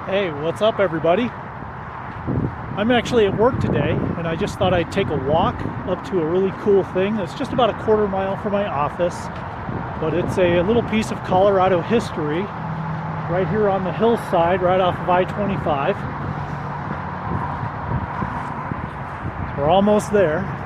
Hey, what's up everybody? I'm actually at work today and I just thought I'd take a walk up to a really cool thing. It's just about a quarter mile from my office, but it's a little piece of Colorado history right here on the hillside right off of I-25. We're almost there.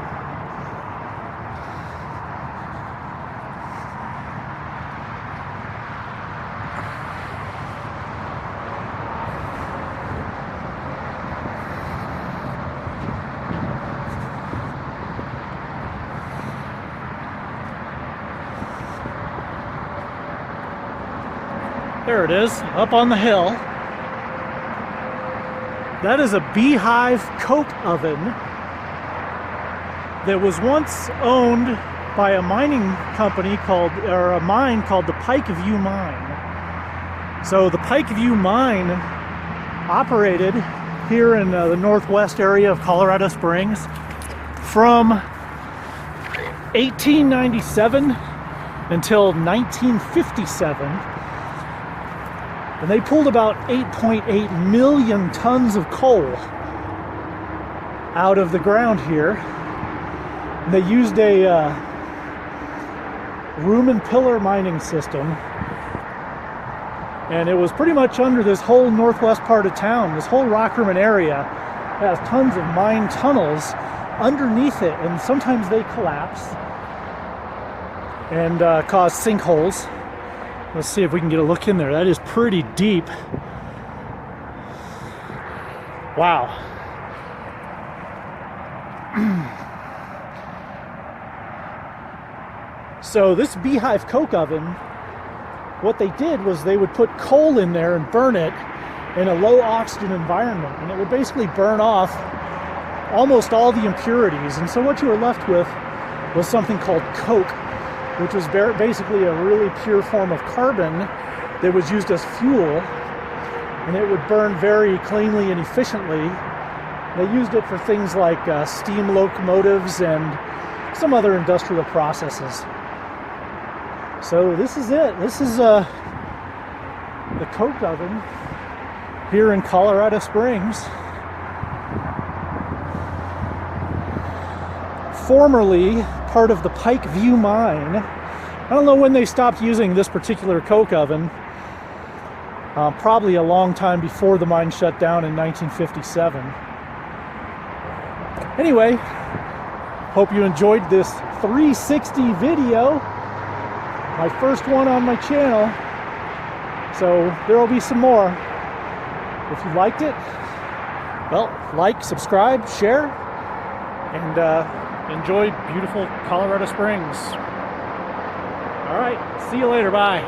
There it is, up on the hill. That is a Beehive coke oven that was once owned by a mining company a mine called the Pikeview Mine. So the Pikeview Mine operated here in the northwest area of Colorado Springs from 1897 until 1957. And they pulled about 8.8 million tons of coal out of the ground here. And they used a room and pillar mining system. And it was pretty much under this whole northwest part of town. This whole Rockrimmon area has tons of mine tunnels underneath it. And sometimes they collapse and cause sinkholes. Let's see if we can get a look in there. That is pretty deep. Wow. So this Beehive coke oven, what they did was they would put coal in there and burn it in a low oxygen environment, and it would basically burn off almost all the impurities. And so what you were left with was something called coke, which was basically a really pure form of carbon that was used as fuel, and it would burn very cleanly and efficiently. They used it for things like steam locomotives and some other industrial processes. So this is it. This is the coke oven here in Colorado Springs. Formerly part of the Pikeview Mine. I don't know when they stopped using this particular coke oven. Probably a long time before the mine shut down in 1957. Anyway, hope you enjoyed this 360 video. My first one on my channel. So there will be some more. If you liked it, well, like, subscribe, share, and enjoy beautiful Colorado Springs. All right, see you later, bye.